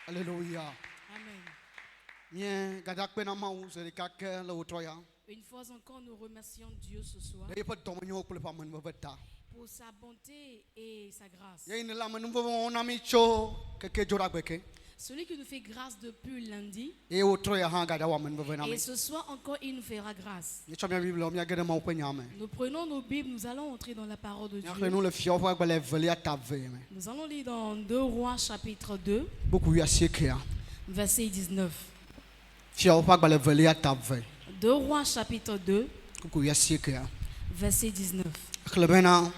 Alléluia. Amen. Bien, gadak penama ou c'est quelqu'un le autroya. Une fois encore, nous remercions Dieu ce soir D'ailleurs pas dominio pour le pas mon veta. pour sa bonté et sa grâce. Y'a une lame nous on a mis cho que jora beke. Celui qui nous fait grâce depuis lundi. Et autroya hanga da wamen vena. Et ce soir encore, il nous fera grâce. Y'a bien bible on y a gade ma openya. Nous prenons nos Bibles, nous allons entrer dans la parole de Dieu. Y'a nous le fior pour que les veler à tave. Nous allons lire dans 2 Rois chapitre 2, Beaucoup y'a siècle. verset 19. Fior pour que les veler à tave. 2 Rois chapitre 2, Beaucoup y'a siècle. verset 19. Klebena.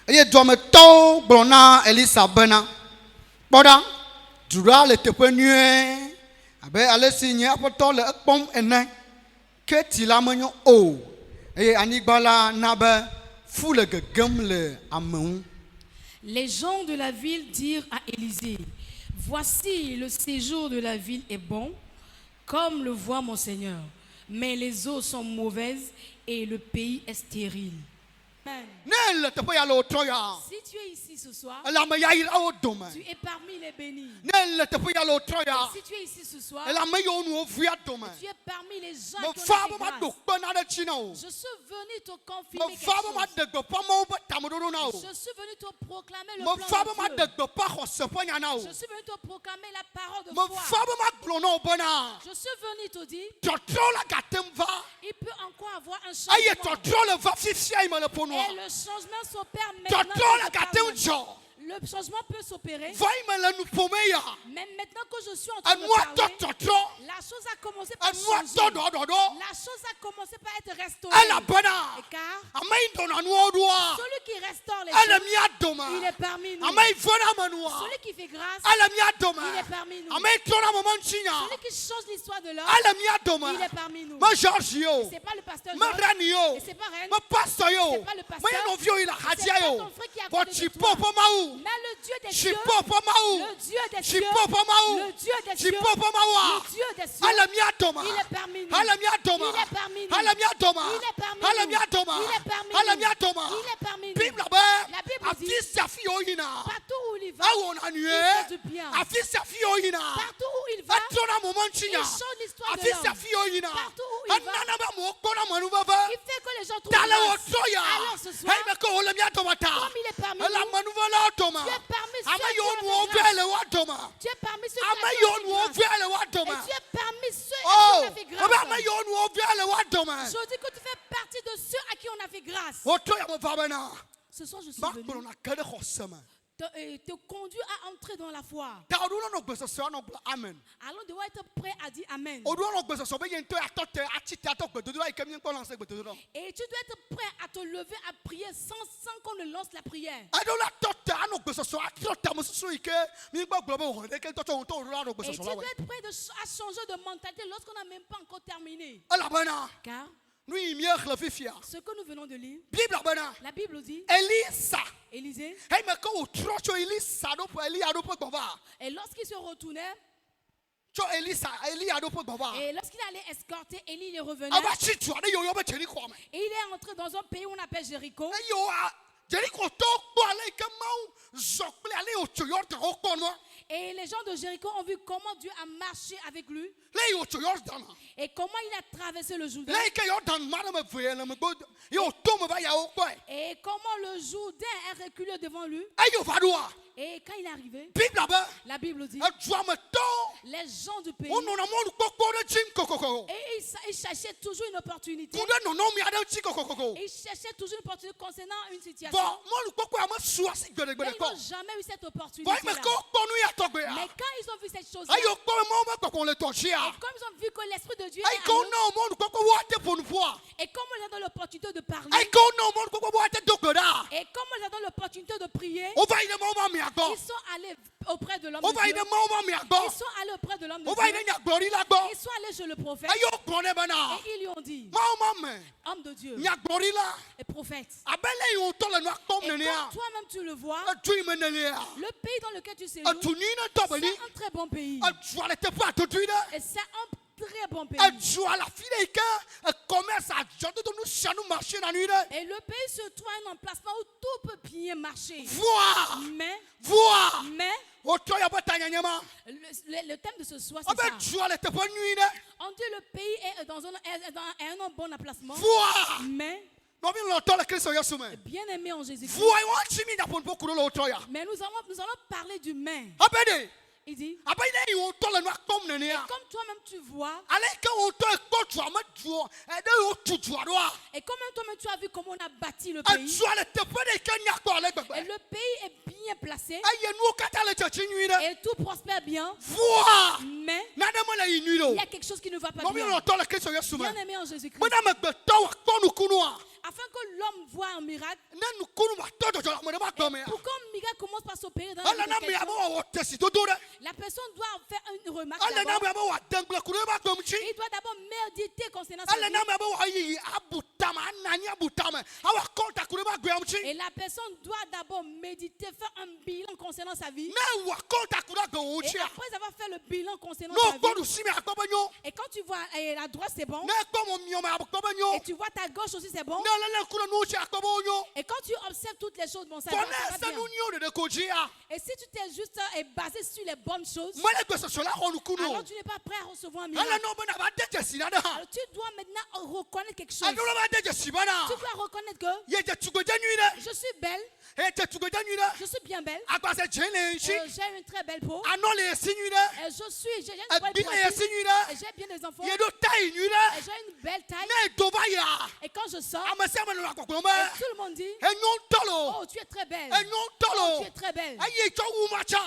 Aye dome to brona Elisa bena. Boda. Dura le tepe nué. Abe ale signé apoto le pom ene. Que ti la menyo o. Aye anigbala nabe fou le gegem le amon. Les gens de la ville dirent à Élisée, voici le séjour de la ville est bon, comme le voit mon Seigneur, mais les eaux sont mauvaises et le pays est stérile. Amen. Ne le tepe ya lo troya. Si tu es ici ce soir, La me ya il o dome. tu es parmi les bénis. Ne le tepe ya lo troya. Si tu es ici ce soir, La me yo nu o via dome. tu es parmi les gens Mo qui ont fa été ma do grâce. pena de chino. Je suis venu te Mo confirmer quelque fa ma chose. de go pa mo ba tamodo na o. Je suis venu te proclamer le Mo fa ma plan de de Dieu. go pa khose pa nya na o. Je suis venu te proclamer la parole de Mo foi. fa ma glono bona. Je suis venu te dire, Totro la gatem va. il peut encore avoir un Aye changement. totro le va fifia me le ponoa. Et le changement s'opère maintenant. Totro la que je gatem parle. jo. Le changement peut s'opérer. Va me le nu pomeya. Mais maintenant que je suis en train de Anwa parler, totro. la chose a commencé par Anwa changer. do. La chose a commencé par être restaurée. Ala bona. Et car Amai do na nu odoa. celui qui restaure les Ala choses, mia doma. il est parmi nous. Amai vona manua. Celui qui fait grâce, Ala mia doma. il est parmi nous. Amai tona mamanchinya. Celui qui change l'histoire de l'homme, Ala mia doma. il est parmi nous. Ma Georgio. C'est pas le pasteur Ma Georges, Ranio. et c'est pas Rennes, Ma pastor yo. c'est pas le pasteur, Ma novio il a c'est hadia pas yo. ton frère qui est à Wa côté de chipo toi. po mau. mais le Dieu des cieux, Chipo po mau. le Dieu des cieux, Chipo po mau. le Dieu des cieux, Chipo po mawa. le Dieu des cieux, Ala mia doma. il est parmi nous. Ala mia doma. Il est parmi nous. Ala mia doma. Il est parmi Ala nous. mia doma. Il est parmi Ala nous. mia doma. Il est parmi nous. Bible ba. La Bible dit, Afi safi o yina. partout où il va, Awo na il nue. fait du bien. Afi safi o yina. Partout où il va, Atrona il momanchinya. change l'histoire de Afi l'homme. safi o yina. Partout où il va, Anana ba mo kona manu baba. il fait que les gens trouvent Dala o grâce. troya. Alors ce soir, Hey me ko ola mia doma ta. comme il est parmi La nous, manuvala doma. tu es parmi ceux Ama qui yo ont nu fait o grâce. vele wa doma. Tu es parmi ceux qui Ama ont yo fait nu o grâce. vele wa Et doma. tu es parmi ceux à qui Oh, on a fait ama grâce. yo nu o vele wa doma. Je dis que tu fais partie de ceux à qui on a fait grâce. O troya mo babana. Ce soir, je suis Ma venu kono na kede khosema. te conduire à entrer dans la foi. Ta oduno no gbeso so no amen. Alors, devoir être prêt à dire Amen. Oduno no gbeso so be yento atote atite atok gbedodo ai kemi nko lanse gbedodo. Et tu dois être prêt à te lever à prier sans qu'on ne lance la prière. Adola tote ano gbeso so atota mo susu ike mi gbo gbo ho de ke toto on to oduno no Et gbeso tu so dois lawe. être prêt à changer de mentalité lorsqu'on n'a même pas encore terminé. Ala bana. Car Nui mi akhle fifia. ce que nous venons de lire, Bible bana. la Bible dit, Elisa. Élisée, Hey me ko o trocho Elisa do po Eli ado po gboba. et lorsqu'il se retournait, Cho Elisa Eli ado po gboba. et lorsqu'il allait escorter Élie, il revenait, Aba chi tu ade yo yo be cheni kwa me. et il est entré dans un pays où on appelle Jéricho. Yo a Jericho to po ale ke mau zokple ale o choyordan o kono. Et les gens de Jéricho ont vu comment Dieu a marché avec lui Le o choyordan. et comment il a traversé le Jourdain Le ke yordan ma me veye na me go yo to me ba ya o ko. et comment le Jourdain est reculé devant lui. Ayo vadua. Et quand il est arrivé, Bible ba. la Bible dit, Adwa me to. les gens du pays, Ono na mo kokko de chin kokoko. et ils cherchaient toujours une opportunité. Kunde no no mi ade chi kokoko. Ils cherchaient toujours une opportunité concernant une situation. Bon, mo kokko ama suwa si gbede Mais gbede ils ko. n'ont jamais eu cette Boy opportunité. me ko nu ya to gbe Mais ya. quand ils ont vu cette chose, Ayo ko mo me kokko le to et chia. comme ils ont vu que l'Esprit de Dieu Ay est ko en eux, no mo kokko wa te ponu poa. et comme ils ont donné l'opportunité de parler, Ay ko no mo kokko wa te dogoda. et comme ils ont donné l'opportunité de prier, O va ide mo ma mi ago. ils sont allés auprès de l'homme O de va Dieu. ide mo ma mi ago. Ils sont allés auprès de l'homme de O va ide Dieu. nya glori la go. Ils sont allés chez le prophète Ayo kone bana. et ils lui ont dit, Ma me. homme de Dieu Nya glori la. et prophète, Abele yo to le no kom et ne ne comme ya. toi-même tu le vois, Tu me ne ne ya. le pays dans lequel tu séjournes, Tu ni na to beli. c'est un très bon pays. Tu va le te pas to tu de. Et c'est un très bon pays. Adjoa la fille et que commerce à John de nous chanou marcher la nuit. Et le pays se trouve à un emplacement où tout peut bien marcher. Voir, Mais autant y a pas tanyama. le thème de ce soir, Ah c'est ben ça. joie le te pas nuit. On dit le pays est dans un bon emplacement. Voir. Mais, Non mais l'entend le Christ Jésus. bien aimé en Jésus-Christ. Voyons si mi d'apon beaucoup de l'autre ya. Mais nous allons parler du mais. Ah ben de. Il dit, Ah ben il est autant le noir comme le nez. comme toi-même tu vois, Allez quand autant est pas tu vas mettre joie. Et de autre tu vois droit. et comme toi-même tu as vu comment on a bâti le Ah pays, joie le te pas de Kenya quoi le et bébé. le pays est bien placé, Ah y a nous kata le tchatchi nuit. et tout prospère bien, Voir. mais Nana mo la nuit. il y a quelque chose qui ne va pas Non mais bien. l'entend le Christ Jésus. Bien aimé en Jésus-Christ, Madame Beto kono kunoa. afin que l'homme voit un miracle, Nanu kunu ma todo jola mo de ma tome. pour qu'un miracle commence par s'opérer dans la Ala vie na de me quelqu'un, amo wa tesi to dore. la personne doit faire une remarque Ala na d'abord. me amo wa dengle kunu ma tomchi. Il doit d'abord méditer concernant sa Ala vie. na me amo wa yi abutama nani abutama. Awa konta kunu ma gwamchi. Et la personne doit d'abord méditer, faire un bilan concernant sa vie. Na wa konta kunu Et gwamchi. après avoir fait le bilan concernant No sa kodu vie, simi akobanyo. et quand tu vois la droite c'est bon, Na komo mioma akobanyo. et tu vois ta gauche aussi c'est bon, Na la kunu no chi akobonyo. et quand tu observes toutes les choses, bon ça va, Kona ça va sa bien. nu nyo de kojia. Et si tu t'es juste basé sur les bonnes choses, Mala gbe so sola konu kuno. alors tu n'es pas prêt à recevoir un Ala miracle. no bana ba de sina da. Alors tu dois maintenant reconnaître quelque chose. Adolo ba de sibana. Tu dois reconnaître que Ye je tugoja nuit. je suis belle, E je tugoja nuit. je suis bien belle, Agbase jele nchi. j'ai une très belle peau, Anole si nuit. et j'ai une belle Abile si poitrine, nuit. et j'ai bien des enfants, Ye do tai nuit. et j'ai une belle taille, Ne doba ya. et quand je sors, Amase ma lo et akokoma. tout le monde dit, E nyon tolo. oh tu es très belle, E nyon oh tolo. tu es très belle. Aye cho uma cha.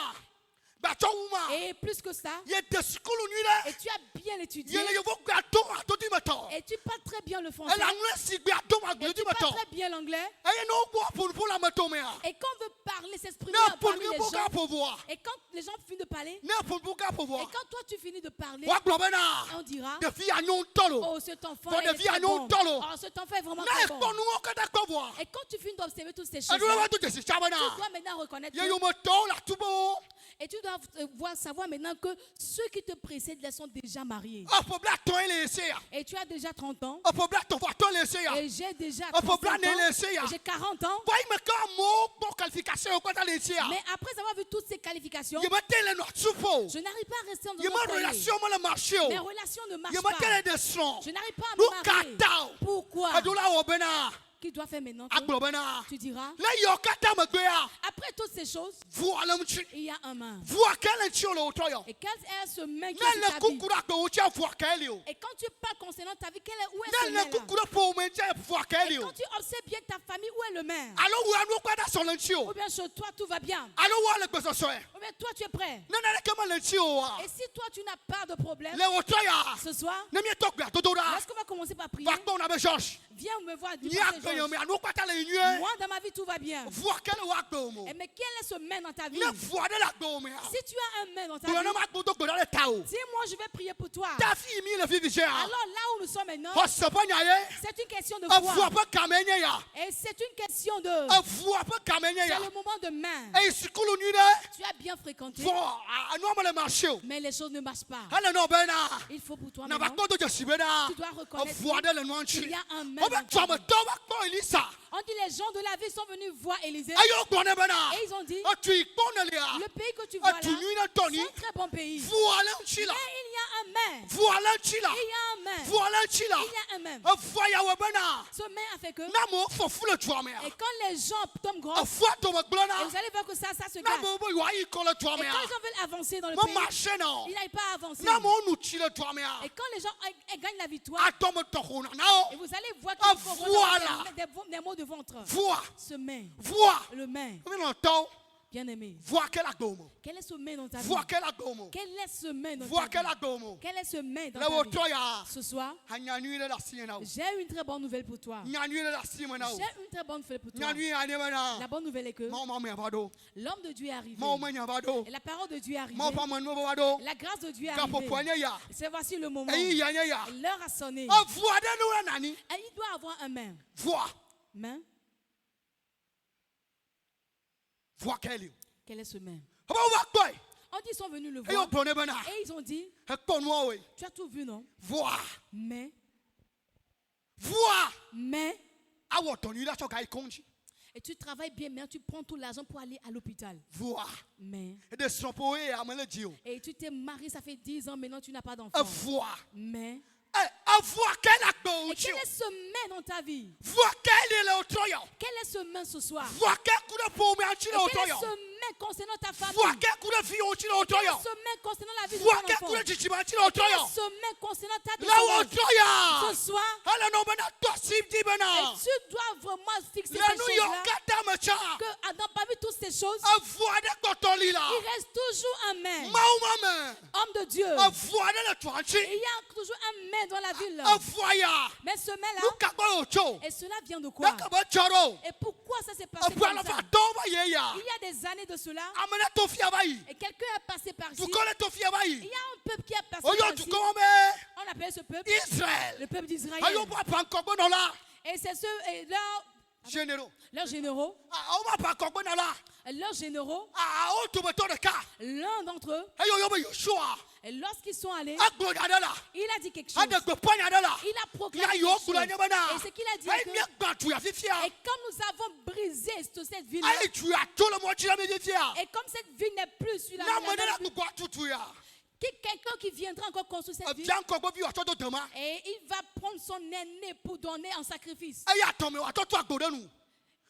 Ba cho uma. Et plus que ça, Ye de skulu nuit. et tu as bien étudié, Ye le yovo gba to ato di mato. et tu parles très bien le français, E la nwe si gba to ma et gbe tu di mato. parles très bien l'anglais, Aye no bo pour la mato me. et quand on veut parler, s'exprimer Na pour parmi que les boka gens, pour voir. et quand les gens finissent de parler, Na pour boka pour et voir. quand toi tu finis de parler, Wa glo bena. on dira, De fi a nyon tolo. oh cet enfant Quand est des filles très à nous bon. tolo. Oh, cet enfant est vraiment Na très e bon. ko nu o kada ko voir. Et quand tu finis d'observer toutes ces choses, Adolo ba tu to je si chabana. dois maintenant reconnaître Ye yo que, mo to la tubo. et tu dois savoir maintenant que ceux qui te précèdent les sont déjà mariés. A po bla ton ele se ya. Et tu as déjà 30 ans, A po bla ton va ton ele se ya. et j'ai déjà Ah, faut 35 blaner ans, les et j'ai 40 ans. Boy me ka mo bon qualification ko ta le se ya. Mais après avoir vu toutes ces qualifications, Ye ma tele no supo. je n'arrive pas à rester dans Ye un ma foyer. relation mo le marché o. Mes relations ne marchent Ye ma pas. tele de son. Je n'arrive pas à Nou me marier. kata. Pourquoi? Adola o bena. Qui doit faire maintenant que Agbo bena. tu diras, La yo kata me gbe ya. après toutes ces choses, Voilà mchi. il y a un main. Vois quel nchi o le to yo. Et quel est ce main qui Na est sur le ta vie? kukura ko o cha vois quel yo. Et quand tu parles concernant ta vie, où est ce Na le main-là? kukura po me cha vois quel Et yo. quand tu observes bien ta famille, où est le main? Alo wo anu kwa da so le nchi o. Ou bien chez toi, tout va bien. Alo wo le gbe so e. Ou bien toi, tu es prêt. Na na le kama le nchi o wa. Et si toi, tu n'as pas de problème, Le o to ya. ce soir, Na mi to gbe to do da. lorsqu'on va commencer par prier, Va ko na be George. viens me voir. Dis Ni moi, agbe yo me anu kwa ta le nyu. moi, dans ma vie, tout va bien. Vois quel wa gbe mo. Et mais quel est ce main dans ta vie? Ne vois de la gbe me. Si tu as un main dans ta Pour vie, na ma to go da le ta o. dis-moi, je vais prier pour toi. Ta fille mi le vivi ja. Alors là où nous sommes maintenant, O se pa nya ye. c'est une question de A vois foi. pas kamenye ya. Et c'est une question de... A vois pas kamenye C'est ya. le moment de main. E sikulu nyu de. Tu as bien fréquenté, Vois anu mo le marché o. mais les choses ne marchent pas. Hala no bena. Il faut pour toi Na ba maintenant, ko to je sibena. tu dois O reconnaître vois de le no qu'il nchi. y a un main O dans ba ta to me vie. to ba ko Elisa. On dit les gens de la ville sont venus voir Élisée Ayo gbone bena. et ils ont dit, O tu ikpone le ya. le pays que tu vois là, tu nuis dans ton c'est nid. un très bon pays. Mais Voilà nchi la. il y a un main. Voilà nchi la. Il y a un main. Voilà nchi la. Il y a un main. O fois ya we bena. Ce main a fait que, Na mo fo fu le toi me. et quand les gens tombent gros, O fois to me et glona. vous allez voir que ça se Na gâte. mo bo wa yi ko le toi Et me. quand les gens veulent avancer dans le Mo pays, marché non. ils n'arrivent pas à avancer. Na mo nu chi le toi me. Et quand les gens gagnent la victoire, Ato me to hona na et o. vous allez voir Ah, qu'ils feront voilà. des mots de ventre. Vois. Ce main, Vois. le main, Mi no to. bien aimé. Vois quel agomo. Quel est ce main dans ta vie? Vois quel agomo. Quel est ce main dans Vois ta quel vie? agomo. Quel est ce main dans Le ta wo vie? to ya. Ce soir, Hanya nui le la siena o. j'ai une très bonne nouvelle pour toi. Nya nui le la siena o. J'ai une très bonne nouvelle pour toi. Nya nui ane bana. La bonne nouvelle est que Ma ma me abado. l'homme de Dieu est arrivé. Ma ma nya abado. Et la parole de Dieu est arrivée. Ma pa man mo abado. La grâce de Dieu est Ka po arrivée. poanye ya. C'est voici le moment. Eyi ya nya ya. L'heure a sonné. O vois de nous nani. Et il doit avoir un main. Vois. Main? Vois quel yo. Quel est ce main? Oba wa boy. On dit ils sont venus le Et yo voir. blonné bana. Et ils ont dit, E konwa we. tu as tout vu, non? Voir. Mais, Voir. mais, Ton ila choka ikonji. et tu travailles bien, mais tu prends tout l'argent pour aller à l'hôpital. Voir. Mais, Et de sompoé amele dio. et tu t'es marié, ça fait 10 ans, maintenant tu n'as pas E d'enfant. voir. Mais, Voir quel acte et quel est ce mais dans ta vie? Voir quel est le otoyo. Quel est ce mais ce soir? Voir quel coup de paume en Et chile quel est otoyo. ce mais concernant ta famille? Voir quel coup de vie en chile Quel est otoyo. ce mais concernant la vie de Voir ton quel enfant? coup de chichiba chile Quel otoyo. est ce mais concernant ta La descendance? otoya. Ce soir, Ala no bana tosib di et bana. tu dois vraiment fixer La ces New York choses-là. kata mecha. Que parmi toutes ces choses, Voir de kotolila. il reste toujours un mais. Maumame. Homme de Dieu. Voir de le tuanchi. Et il y a toujours un mais dans la ville. Voya. Mais ce mais-là, Luka boy ocho. et cela vient de quoi? Daka ba choro. Et pourquoi ça s'est passé Apua comme la ça? fa tomba yeya. Il y a des années de cela, Amena tofia bayi. et quelqu'un est passé par ici. Tu connais tofia Il bayi. y a un peuple qui est passé Oyo par tu ici. comment On appelle ce peuple Israël. le peuple d'Israël. Ayo pa pankogbo na la. Et c'est ceux, et Généraux. leurs généraux, Ah, on pa pankogbo na la. l'un O to beto de ka. d'entre eux, Ayo yo be Yoshua. et lorsqu'ils sont allés, Agbo na la. il a dit quelque chose. Ade gbo panya na la. Il a Ya proclamé yo quelque chose. kula nyama na. Et ce qu'il a dit, Ay que- mi gbantu ya fifia. et comme nous avons brisé cette ville, Ay tu ya to le mo chira me fifia. et comme cette ville n'est plus sur la Na la- mo na la- ku kwa tutu ya. quelqu'un qui viendra encore construire cette ville, Bien kogbo bi wa to do dema. et il va prendre son aîné pour donner en sacrifice. Ay atome wa to to agbo nu.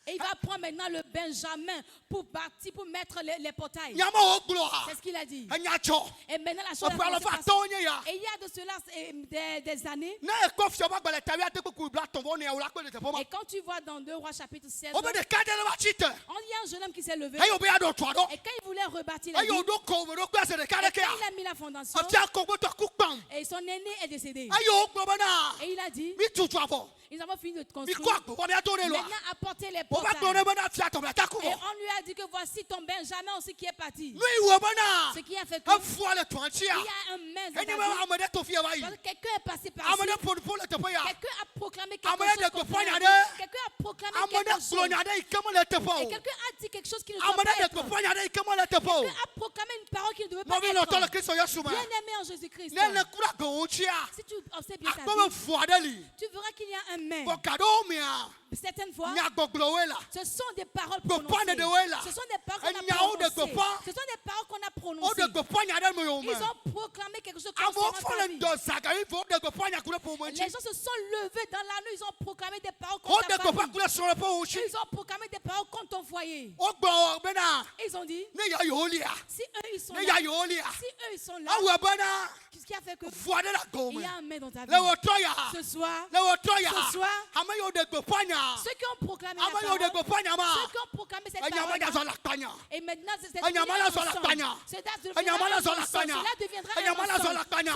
Et il va prendre maintenant le Benjamin pour bâtir, pour mettre les portails. Nyama o glo. C'est ce qu'il a dit. Anya cho. Et maintenant la chose O a pa lo commencé fa par- tonye ya. Et il y a de cela des années. Na e ko fio ba gbele tawi ate ku bla tombo ne awla pe de tepo ma. Et quand tu vois dans 2 Rois chapitre 16, O be de ka de la chite. il y a un jeune homme qui s'est levé. Ay o be ado to ado. Et quand il voulait rebâtir la Ay o ville, do ko do kwa se de ka de et ke. quand il a mis la fondation, Afia ko to ku pam. et son aîné est décédé. Ay o gbo bana. Et il a dit, Mi tutu avo. nous avons fini de Mi construire. ko agbo wa mi ado le lo. Maintenant, apportez les O ba portails. gbo ne bana fia to bla ta ku Et bo. on lui a dit que voici ton Benjamin aussi qui est parti. Lui wo bana. Ce qui a fait que Afo le tuanchi il y ya. a un mais dans Eni ta ma vie. amade to fia bayi. Parce que quelqu'un est passé par ici. Amade pour le tepo ya. Quelqu'un a proclamé quelque Amade chose. de contre Gopanya la de. vie. Quelqu'un a proclamé Amade quelque chose. glo nya de ikemo le tepo. Et quelqu'un a dit quelque chose qui ne doit Amade pas de être. Gopanya de ikemo le tepo. Quelqu'un a proclamé une parole qui ne devait pas Mo bi lo to le être. Kristo Yesu ma. Bien aimé en Jésus-Christ. Ne le kura go unchi ya. Si tu observes bien ta Akpo vie, fo adeli. tu verras qu'il y a un mais. Bo kado mi a. Certaines fois, Nya goglo wela. ce sont des paroles Gopane prononcées. de wela. Ce sont des paroles qu'on a Nyao de prononcées. gopa. Ce sont des paroles qu'on a O prononcées. de Gopanya de mo yo Ils ma. ont proclamé quelque chose Amo concernant fo ta le vie. ndo Zakari fo de Gopanya kure po mo Les nchi. gens se sont levés dans la nuit, ils ont proclamé des paroles O contre de ta Gopa famille. kure so le po unchi. Ils ont proclamé des paroles contre ton foyer. O gbo bena. Ils ont dit, Ne ya yo lia. si eux ils sont Ne là, ya yo lia. si eux ils sont là, Awu bena. qu'est-ce qui a fait que Fo de la go il y me. a un mais dans ta vie? Le wo to ya. Ce soir, Le wo to ya. Ce soir, Ama yo de Gopanya. ceux qui ont proclamé la Ama yo de parole, Gopanya ma. ceux qui ont proclamé cette Anyama ya parole, zo la panya. et maintenant c'est Anyamala zo la panya. Anyamala zo la panya. Anyamala zo la panya.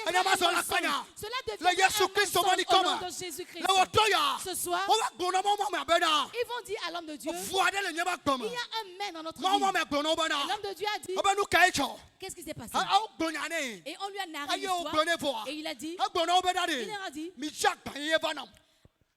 Anyamala zo la panya. Cela Le deviendra Yesu un Christo mensonge mani au nom koma. de Jésus-Christ. Le wo to ya. Ce soir, O wa gbono mo mo ma bena. ils vont dire à l'homme de Dieu, Fo de le nyama gboma. il y a un mais dans notre Mo mo vie. me gbono bena. Et l'homme de Dieu a dit, O be nu kai cho. qu'est-ce qui s'est passé? O gbonya ne. Et on lui a narré Ayo l'histoire. gbone fo. Et il a dit, O gbono be da il de. leur a dit, Mi jak ban ye vanam.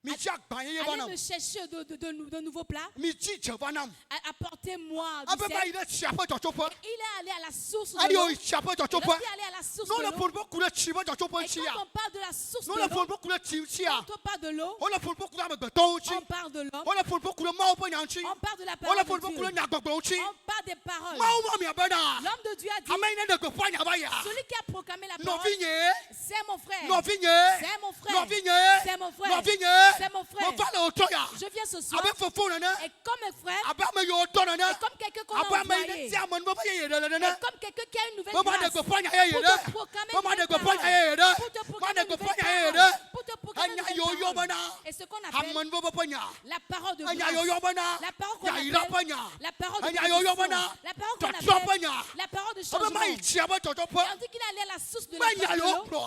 Mi jak ban ye allez vanam. me chercher de nouveaux plats. Mi chi che vanam. Apportez-moi du Abe ba sel. ile chiapo cho cho po. Il est allé à la source de Ali l'eau. o chiapo cho Et cho po. lorsqu'il est allé à la source No de le l'eau, pon po kule chibo cho cho po et chi ya. quand on parle de la source No de le pon l'eau, po kule chi chi ya. quand on parle de l'eau, O le pon po kule me gbe to chi. on parle de l'homme, O le pon po kule ma o po nyanchi. on parle de la O le parole pon po de kule Dieu, nya gbogbo chi. on parle des paroles. Ma o mo mi abena. L'homme de Dieu a dit, Ama ine de go pa nya ba ya. celui qui a proclamé la No parole, vinye. c'est mon frère. No vinye. C'est mon No frère. vinye. C'est mon frère. No vinye. C'est mon frère. Mo fa le o to ya. Je viens ce soir, Abe fo fo na na. et comme un frère, Abe me yo to na na. et comme quelqu'un qu'on a Abe me envoyé, ine ti amon bo ba ye ye de et na. comme quelqu'un qui a une nouvelle Mama de grâce, go pa nya ye ye pour de. te proclamer Mama une de go nouvelle pa nya ye ye de. pour te Ma proclamer de une go pa nouvelle nya ye ye parole, de. pour te proclamer une Anya nouvelle yo yo parole. bana. Et ce qu'on appelle Amon bo bo pa nya. la parole de Anya yo yo grâce, bana. la parole qu'on Ya ira pa appelle nya. la parole de Anya yo yo bénédiction, bana. la parole qu'on Ta pa appelle nya. la parole de Abe changement. ma Et i chi aba cho cho po. on dit qu'il est allé à la source de Ma nya la yo parole de l'eau. pro.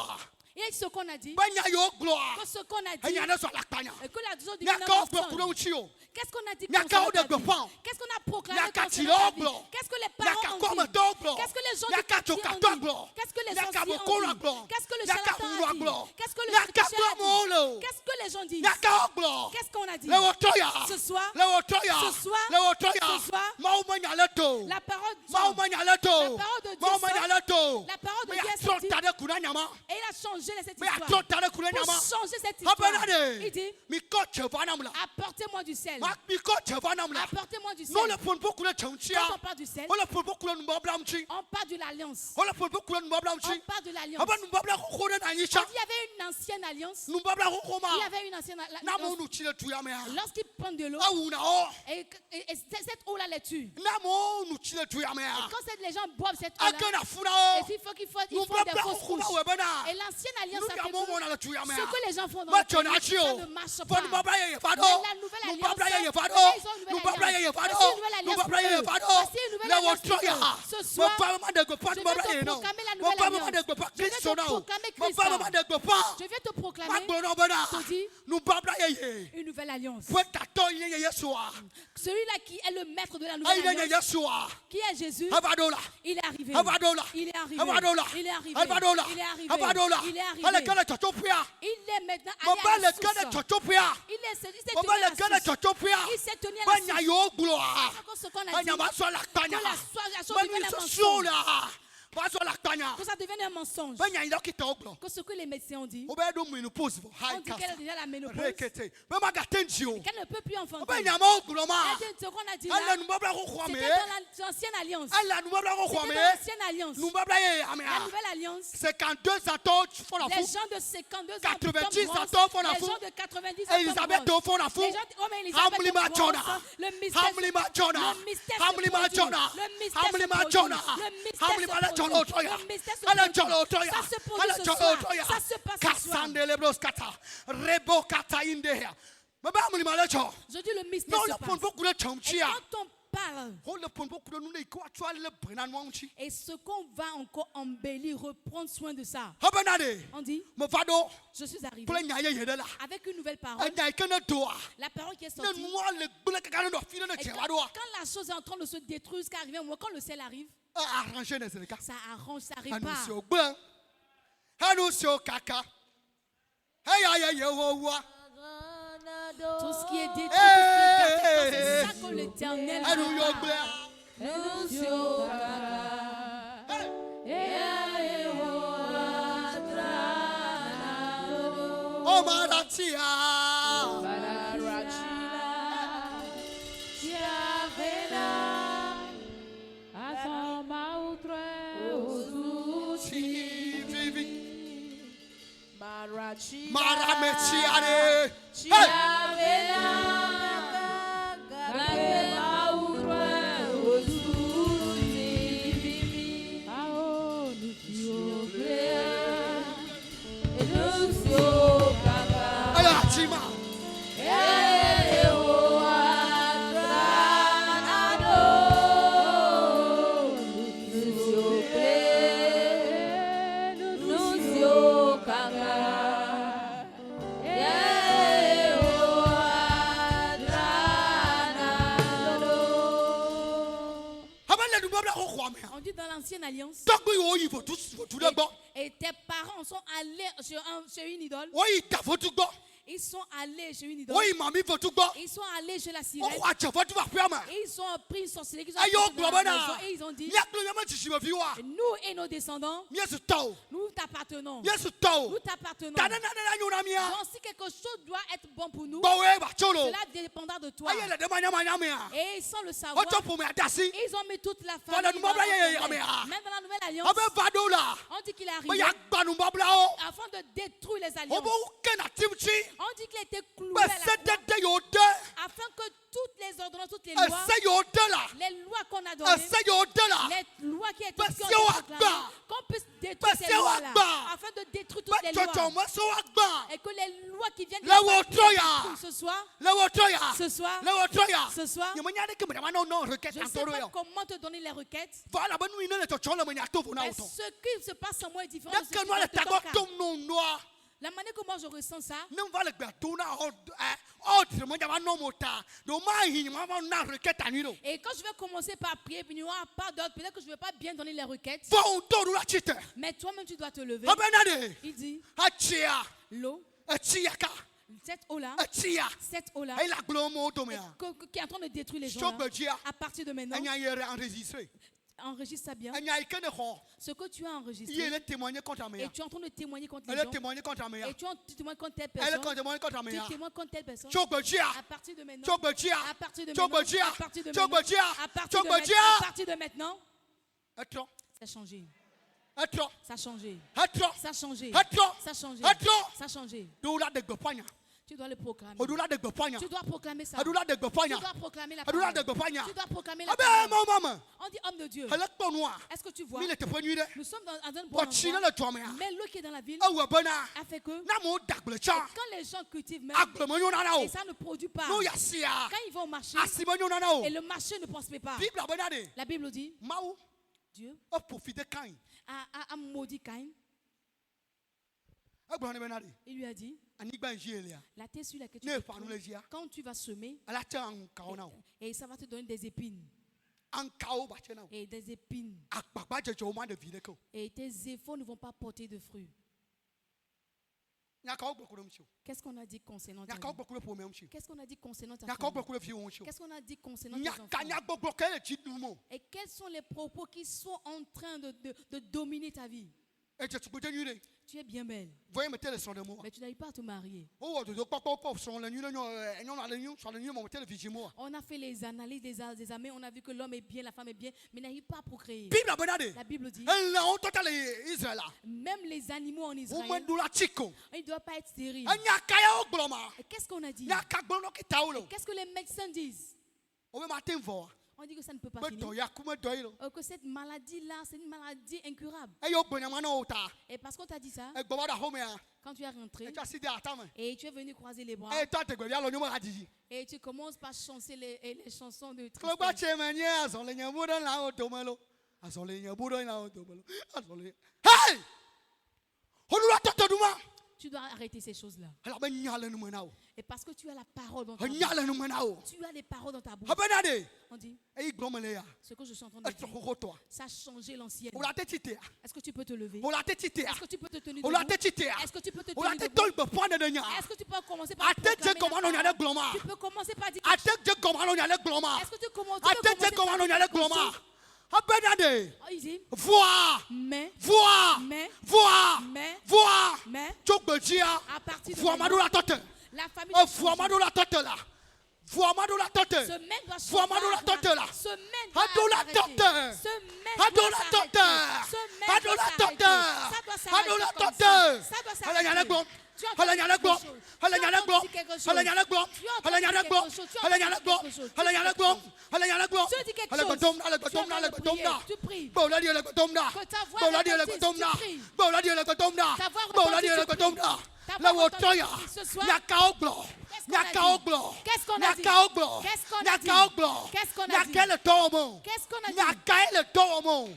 Et ce qu'on a dit, banya yo gloire que ce qu'on a dit, enya ne so la kpanya et que la vision du nyaka o mensonge. kuro uchi o Qu'est-ce qu'on a dit Nyaka concernant o ta de vie? gbefan. Qu'est-ce qu'on a proclamé Nyaka concernant ta vie? tilo Qu'est-ce que les nyaka parents ont kome dit? do blo Qu'est-ce que les gens du nyaka quartier chokato ont dit? blo Qu'est-ce que les nyaka sorciers bokora ont dit? blo Qu'est-ce que le nyaka charlatan burwa a dit? blo Qu'est-ce que le nyaka féticheur a blo dit? mo Qu'est-ce que les gens disent? nyaka blo Qu'est-ce qu'on a dit? le wotoya Ce soir, le wotoya ce soir, le wotoya ce soir, mau manya le to la parole de mau Dieu, manya le to la parole de Dieu mau sort. manya le to La parole de me Dieu ya est sortie. tro tade kuna nyama et il a changé cette me ya histoire. tro tade kuna Pour nyama changer cette histoire, habanade il dit, mi ko chevana mla apportez-moi du sel. mi ko chevana mla Apportez-moi du sel. no le pon beaucoup le chonchia Quand on parle du sel, o le pon beaucoup le mbabla mchi on parle de l'alliance. o le pon beaucoup le mbabla On mchi parle de l'alliance. aba mbabla ko na Quand anyisha il y avait une ancienne alliance, mbabla ko ma il y avait une ancienne na mo alliance. nu chile tuya me Lorsqu'ils prennent de l'eau, awuna o et cette eau-là les tue. na mo nu chile tuya me Quand les gens boivent cette eau-là, akana funa et o il faut qu'ils fassent nu des mbabla fausses ko ma couches. webana Et l'ancienne alliance a nu ya fait mo que mo na le tuya me ce que les gens font dans ma le pays, chona chio ça ne marche fon pas. mbabla ye fado Mais la nouvelle nu alliance, mbabla ye fado ils ont une nu nouvelle mbabla ye alliance. fado Voici une nouvelle nu alliance mbabla ye pour eux. fado Voici une nouvelle le alliance pour wotoya eux. Ce mo soir, pa ma de go pa je vais mbabla te ye no proclamer la mo nouvelle pa ma alliance. de go pa Je vais te Kristo na o proclamer mo Christ. pa ma de go pa Je vais te ma proclamer gbono bana te dit nu mbabla ye une nouvelle alliance. fue tato ye Yeshua Celui-là qui est le maître de la nouvelle ayi ye alliance, Yeshua qui est Jésus, abadola il est arrivé. abadola Il est arrivé. abadola Il est arrivé. abadola Il est arrivé. abadola Il est arrivé. ale kana chotopia Il est maintenant mo allé ba à le la kana source. chotopia Il s'est mo tenu ba à le la kana source. chotopia Il s'est tenu à ba la nya source. yo gloa Parce que ce qu'on a anya dit, ba so la tanya que la chose ba devienne ni un so mensonge. sola ba so la tanya Que ça devienne un mensonge. ba nya ndo kita oglo Que ce que les médecins ont dit, o ba do mu pose for on high dit qu'elle a cast déjà la ménopause, rekete ba ma gatenji o qu'elle ne peut plus enfanter. ba nya ma oglo ma Et ce qu'on a dit ala là, nu babla ko kwame c'était dans l'ancienne alliance. ala nu babla ko C'était kwame dans l'ancienne alliance. nu babla ye La amea nouvelle alliance, 52 ans font la les fou gens de 52 ans, 90 Tom Ross, ans font la les fou. gens de 90 ans, Tom Elisabeth Ross. font la fou Les gens, oh, mais Elisabeth Hamli ma Tom Jonah Ross, le mystère Hamli ma Jonah le mystère se Hamli ma produit. Jonah Le mystère Hamli se ma produit. Jonah Le mystère Hamli se ma produit. Jonah Otoya Le mystère se Ala produit. Jonah Otoya Ça se produit Ala ce Jonah soir. Otoya Ça se passe ce soir. Kasande lebros kata Rebo kata indehia Maba hamli ma lecho Je dis le mystère Non se le pon passe. beaucoup le Et chomchia quand on parle, Ho le pon beaucoup le nune ko atwa le brena nwamchi et ce qu'on va encore embellir, reprendre soin de ça, Habanade on dit, Mo fado je suis arrivé Pole nya ye yedela avec une nouvelle parole, Anya ikene doa la parole qui est Ne sortie. noa le bule kakana no fine ne Et cheva quand, doa quand la chose est en train de se détruire, ce qui arrive, moi, quand le ciel arrive, Arranger les élecats ça arrange, ça répare. Anusio blanc Anusio kaka Hey hey hey wo Tout ce qui est détruit, tout ce qui est gâté, c'est ça que l'Éternel Anusio répare. blanc Oh maratia Si vivi Marametiare Hey Aya chima Habale du babla ko kwame On dit dans l'ancienne alliance, Dogbo yo yi votu votu de gbo et tes parents sont allés chez une idole. Wo yi ta votu gbo Ils sont allés chez une idole. Wo yi mami votu gbo Ils sont allés chez la O sirène. kwa che votu ba piama Et ils ont pris une sorcellerie qu'ils ont Ayo apportée dans la globana maison. Et ils ont dit, Ya klo yama chishi viwa nous et nos descendants, Yesu taw nous t'appartenons. Yesu taw Nous t'appartenons. Tana na na nyuna mia Donc si quelque chose doit être bon pour nous, Bawe ba cholo cela dépendra de toi. Aye le de manya manya mia Et sans le savoir, Oto pour me adasi ils ont mis toute la Voilà, famille nous dans m'avons dit, leur mais, famille. Même dans la nouvelle alliance, Abe vadola on dit qu'il est Ba arrivé ya gbanu babla o afin de détruire les alliances. Obo kena timchi On dit qu'il a été cloué Ba à la croix sedede yo de afin que toutes les ordonnances, toutes les lois, Ese yo de la les lois qu'on a données, Ese yo de la les lois qui Parce ont que été on proclamées, va. qu'on puisse détruire Parce ces que on lois-là, va. afin de détruire toutes les les Cho lois. cho mo so agba. Et que les lois qui viennent de La wotoya. ce soir, Le wotoya. ce soir, Le wotoya. ce soir, Yo manya de ke mama no no requête je ne en sais toro pas yo. comment te donner les requêtes. Voilà ben oui le cho cho le manya to na Mais auto. ce qui se passe en moi est différent de ce qui Que se moi le passe dans tago ton cas. tom no noa. La manière comment je ressens ça, Ne va le gba to na autre mo jama no mota. Do ma hin ma na requête aniro. et quand je vais commencer par prier, puis il n'y aura pas d'autre, peut-être que je ne vais pas bien donner les requêtes, Bon to la chite. mais toi-même tu dois te lever. Abenade. Il dit, Achia. l'eau, Achiaka. cette eau-là, Achia. cette eau-là, Et la glomo to mea. qui est en train de détruire les gens, Choc là, dia. à partir de maintenant, Anya yere enregistré. enregistre ça bien. Anya ikene ho. Ce que tu as Il enregistré, est témoigné contre et Amea. tu es en train de témoigner contre Elle les est gens, témoigné contre Amea. et tu témoignes contre telle Elle est personne, témoigné contre tu Amea. témoignes contre telle personne. Choc dia. À partir de maintenant, Choc dia. à partir de Choc maintenant, dia. à partir de Choc maintenant, dia. à partir de Choc maintenant, dia. à partir de maintenant, Attends. ça a changé, Attends. ça a changé, Attends. ça a changé, Attends. ça a changé, Attends. ça a changé. Doula de gopanya. Tu dois le proclamer. Odula de gopanya. Tu dois proclamer ça. Adula de Tu gopanya. dois proclamer la Adula parole. de gopanya. Tu dois proclamer la Abe parole. mama. On dit homme de Dieu. Elle est pour moi. Est-ce que tu vois? Mille te poignu de. Nous sommes dans un bon Wachina endroit. le tomea. Mais l'eau qui est dans la ville Ah ouais bana. a fait que Na mo dagle cha. quand les gens cultivent même Agle mo yona na o. et ça ne produit pas, No ya sia. quand ils vont au marché Asimo yona na o. et le marché ne prospère pas, Bible abonade. la Bible dit Mau. Dieu A profiter kain. a maudit Caïn. Agbon benade. Il lui a dit Anigba njelia. la terre sur laquelle tu Ne te fa trouves, nous les jia. quand tu vas semer Ala cha an kaona o. et ça va te donner des épines An kao ba chena o. et des épines Akpakpa jeje o ma de vide ko. et tes efforts ne vont pas porter de fruits. Nya kao gbokuro msio. Qu'est-ce qu'on a dit concernant ta Nya kao vie? gbokuro po me msio. Qu'est-ce qu'on a dit concernant ta Nya kao famille? gbokuro fi o msio. Qu'est-ce qu'on a dit concernant tes Nya enfants? kanya gbokuro kele chidumo. Et quels sont les propos qui sont en train de dominer ta vie? E je tugoje nyure. Tu es bien belle, Voyez me tele son de moi. mais tu n'arrives pas à te marier. Oh de papa son le nyure nyon na le nyon sur le nyon mo tele vision moi. On a fait les analyses des amis, on a vu que l'homme est bien, la femme est bien, mais n'arrive pas à procréer. Bible abonade. La Bible dit, Elle la on total Israël. même les animaux en O Israël, mo ndula chiko. ils ne doivent pas être stériles. Anya kaya o gloma. Et qu'est-ce qu'on a dit? Nya ka gbolo ki taolo. Qu'est-ce que les médecins disent? O me matin vo. On dit que ça ne peut pas Me finir. do ya kuma do ilo. Que cette maladie-là, c'est une maladie incurable. E yo gbonyama na o ta. Et parce qu'on t'a dit ça, E gboba da home ya. quand tu es rentré E cha sidi atame. et tu es venu croiser les bras E to te gbe ya lo nyon ma diji. et tu commences par chanter les chansons de Klogba tristesse. che menye azon le nyan budo la o to melo. Azon le nyan budo la o to melo. Azon le. Hey! Olula toto duma. Tu dois arrêter ces choses-là. Ala ben nyale nu mena o. Et parce que tu as la parole dans ta bouche. Nyale nu mena o. Tu as les paroles dans ta bouche. Abenade. On dit, E glomele ya. ce que je suis en train de E to dire, ko to. ça a changé l'ancienne. Ola te tite. Est-ce que tu peux te lever? Ola te tite. Est-ce que tu peux te tenir Ola te debout? tite. Est-ce que tu peux te Ola tenir te debout? tol be point de nya. Est-ce que tu peux commencer par Ate je comment on proclamer la yale parole? gloma. Tu peux commencer par dire Ate je comment on yale gloma. est-ce que tu commences Ate je comment on yale gloma. Abenade. Oh, il dit, Vois. mais, Vois. mais, Vois. mais, Vois. mais, Chogbejia. à partir de Vois maintenant, madou la tote. la famille Oh, doit vois changer. madou la tote là. Vois madou la tote. Ce mec doit changer. Vois madou la tote là. Ce mec doit Hadou la s'arrêter. tote. Ce mec Hadou doit la s'arrêter. tote. Ce mec Hadou doit la s'arrêter. tote. Ça doit s'arrêter Hadou la comme tote. ça. Ça doit Hala nyale s'arrêter. glom. Tu as Hala entendu nyale quelque glom. chose. Hala Tu as nyale glom. entendu quelque chose. Hala nyale glom. Tu as entendu Hala nyale quelque glom. chose. Tu as Hala entendu nyale quelque glom. chose. Hala nyale glom. Hala nyale glom. Tu dis quelque Hala chose. godom na, hala Tu es en godom na, train hala de godom prier. na. Tu pries. Bola di hala godom na. Que ta voix Bola di hala retentisse, godom tu na. pries. Bola di hala godom na. Ta voix Bola di hala retentisse, tu godom pries. na. Ta La voix wotoya. retentisse ce soir. Nyaka oglo. Qu'est-ce qu'on a Nyaka dit? oglo. Qu'est-ce qu'on a dit? Nyaka oglo. Qu'est-ce qu'on a dit? Nyaka oglo. Qu'est-ce qu'on a dit? Nyaka le tomo. Qu'est-ce qu'on a dit? Nyaka le tomo.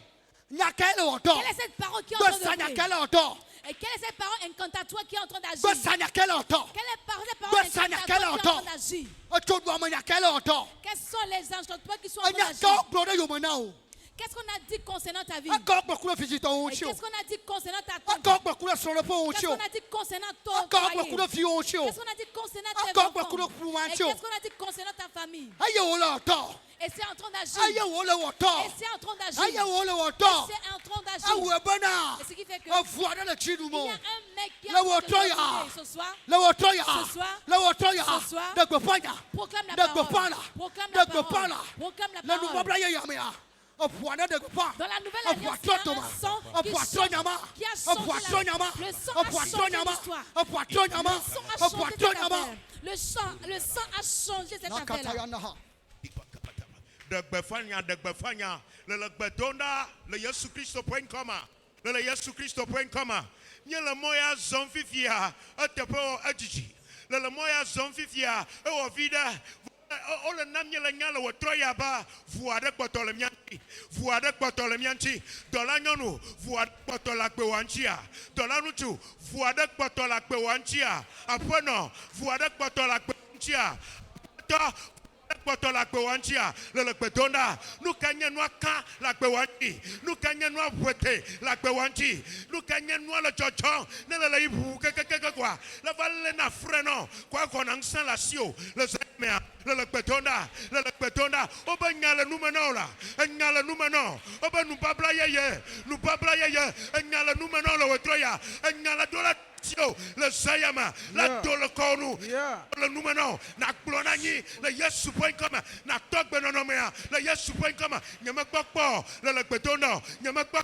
Nyaka le oto. Quelle est cette parole qui est en train de Besa prier? nyaka le oto. Et quelle est cette parole incantatoire qui est en train d'agir? Besa nyaka le oto. Quelle est cette parole Besa nyaka incantatoire le qui est en oto. train d'agir? Ochodwa mo nyaka le oto. Quels sont les enchantements qui sont en train Nyaka d'agir? oglo de yomonao. Qu'est-ce qu'on a dit concernant ta vie? Encore beaucoup de visiteurs au Et chio. qu'est-ce qu'on a dit concernant ta tante? Encore beaucoup de sur le pont au Qu'est-ce chio. qu'on a dit concernant ton Encore foyer? beaucoup de filles au chio. Qu'est-ce qu'on a dit concernant tes Encore enfants? beaucoup de Et fluentio. qu'est-ce qu'on a dit concernant ta famille? Aïe au la oto. Et c'est en train d'agir. Aïe au la oto. Et c'est en train d'agir. Aïe au la Et oto. c'est en train Ah d'agir. ouais bana. Et ce qui fait que Ah voilà le chidu il y mo. a un mec qui Le a en train de wotoya. prier ce soir. La otoya. Ce soir. La otoya. Ce soir. De gopanya. Proclame la De parole. gopana. Proclame De la parole. gopana. Proclame la La nous parole. mabla ya mea. A poana de gopa. Dans la nouvelle A alliance, il y a poitron un sang A qui poitron change- yama. qui a A changé poitron la- yama. le sang A a poitron changé yama. l'histoire. A poitron yama. Le sang a A changé poitron cette yama. affaire. Le sang a changé cette affaire-là. Nakatayanaha. Degbefanya, le gbedonda, le Yesu Christo point comma, le Yesu Christo point comma. nye le mɔ ya zɔm fifia eteƒe wɔ edzidzi le mɔ ya zɔm fifia ewɔ vi ɖe ole nam nye le nya le wòtrɔ ya ba ʋu aɖe kpɔtɔ le mía ŋuti ʋu aɖe kpɔtɔ le mía ŋuti dɔla nyɔnu ʋu aɖe kpɔtɔ le akpewa ŋutia dɔla ŋutsu ʋu aɖe kpɔtɔ le akpewa ŋutia aƒenɔ ʋu aɖe kpɔtɔ le akpewa ŋutia aƒetɔ kpɔtɔ le akpewa ŋutia le gbedo ɖa nu ka nye nua ka le akpewa ŋuti nu ka nye nua ʋete le akpewa ŋuti nu ka nye nua le dzɔdzɔm ne le iʋu kekekeke koa le va lé na fre nɔ koa gɔna ŋusẽ le asi o le zɛmea le gbedo ɖa le gbedo ɖa wobe nya le nume na o la enya le nume na o wobe nubabla yeye enya le nume na o le wòtrɔ ya enya le do le le Zayama, la Dolokonu, le Numano, na Plonani, le Yesu point comme, na Togbe Nonomea, le Yesu point comme, Yamakpo, le Betono, Yamakpo.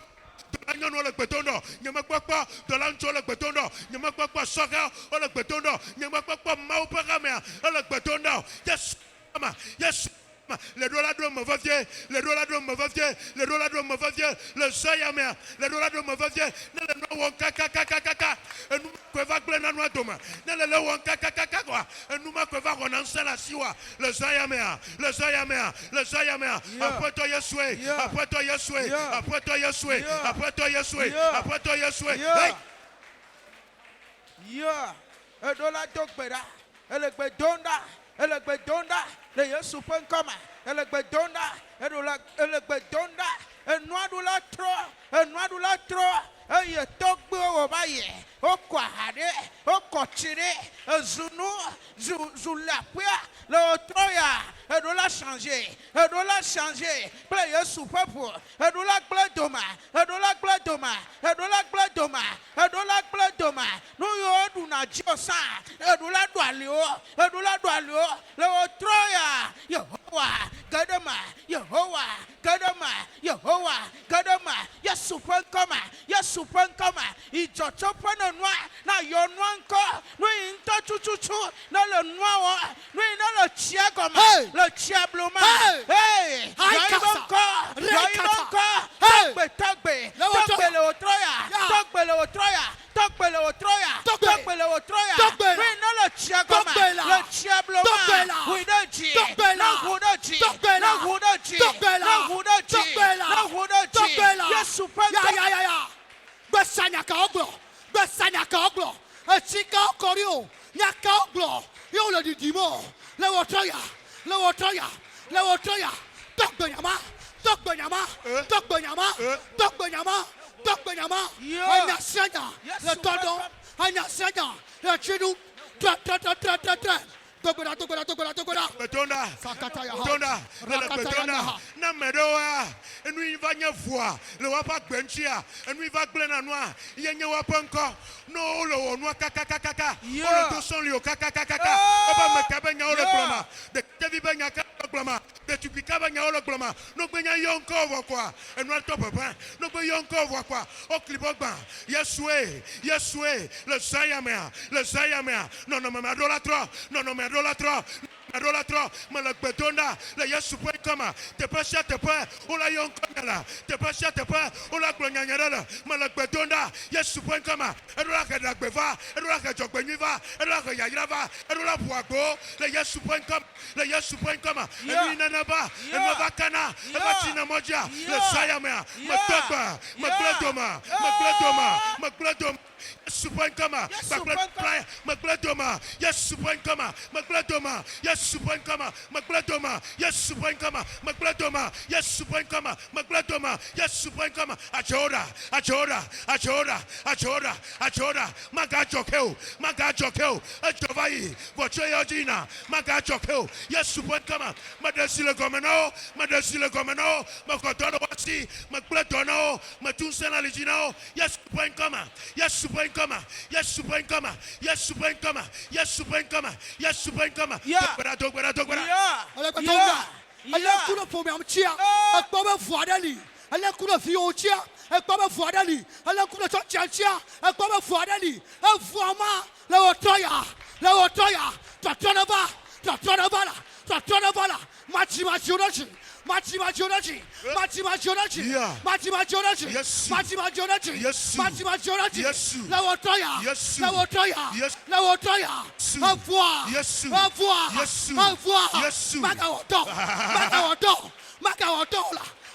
Nyɔnu le gbetono, nyemekpɔkpɔ dɔlanto le gbetono, nyemekpɔkpɔ sɔga le gbetono, nyemekpɔkpɔ mawu ƒe hamea le gbetono. Yesu ama, Yesu ama, le ɖo la ɖo me vevie, le ɖo la ɖo me vevie, le ɖo la ɖo me vevie, le zayamea, le ɖo la ɖo me vevie, ne le nua wɔm kakakakaka, enu koe va gblẽ na nua dome, ne le wɔm kakakaka koa, enu ma koe va wɔna ŋusẽ le asi wa, le zayamea, le zayamea, le zayamea, aƒetɔ Yesue, aƒetɔ Yesue, aƒetɔ Yesue, aƒetɔ Yesue, aƒetɔ Yesue. Yeah, edola dogbera, elegbe donda, le Yesu ƒe ŋkɔme, elegbe donda, elegbe donda, enuaɖula trɔ, eye tɔgbewo wòva yi, wokɔ aha ɖe, wokɔ tsi ɖe, ezunu, zu laƒea, le wòtrɔ ya, eɖola changer, kple Yesu ƒe ƒo, eɖola gblẽ doma, nu yiwo ɖuna dziwo sã, eɖola ɖo aliwo, le wòtrɔ ya, Yehowa, Yehowa, Yesu ƒe ŋkɔme, idzɔtsɔƒe ne nua, na yɔ nua ŋkɔ, nu yi ŋutɔ tututu, ne le nua wɔ, nu yi ne le tsia gɔme, le tsia bluma, yɔyi be ŋkɔ, tɔgbe le wòtrɔ ya, nu yi ne le tsia gɔme, le tsia bluma, ʋu ɖe dzi, na ʋu ɖe dzi, Yesu ƒe ŋkɔme. Besanyakawo gblɔ, etsikawo kɔri o, nyakawo gblɔ, ye wole ɖiɖim o, le wòtrɔ ya, tɔgbenyama, enya sianya le tɔɖɔ, enya sianya le tsiɖu, tɔ. Togoda. Betonda. Na medoa. Enu iva nye vua. Le wapa gbenchia. Enu iva glena noa. Yenye wapa nko. No le wonua kakakakaka. Ole doson lio kakakakaka. Oba mekabe nya ole gloma. De tevi be nya gloma. De tupikaba nya ole gloma. No be nya yonko vokwa. Enu ato papa. No be yonko vokwa. Oklibogba. Yesue. Le zayamea. Non me adolatro. Adolatro, mais le bétonda, le Yesu point comme, te pêches, ou la yon comme là, te pêches, ou la glognanera, mais le bétonda, Yesu point comme, et la que la beva, et la que Jokbeniva, et la que Yagrava, et la Poago, le Yesu point comme, et lui nanaba, et ma vacana, et ma chinamodia, le Sayamea, ma toba, ma gledoma. Yesu point comme, ma gledoma, Yesu point comme, Achora. Magachokeo, Echovai, Vocheyodina, Magachokeo, Yesu point comme, Madesi le Gomeno, Makotono Wasi, Makletono, Matunsena Ligino, Yesu point comme, Ale kuno fome amchia, ekpome vuadeli. Ale kuno fiochia, ekpome vuadeli. Ale kuno chachia, ekpome vuadeli. Evuama le otoya. Tatonova la. Machi odochi. Matima Jonachi, Matima Jonachi, Yeah. Matima Jonachi, Yes. Matima Jonachi, Yes. Matima Jonachi, Yes. Lawotoya, Yes. Lawotoya, Yes. Lawotoya, Yes. Envoie, Yes. envoie, Yes. envoie, Yes. Magawoto, Magawoto, Magawoto,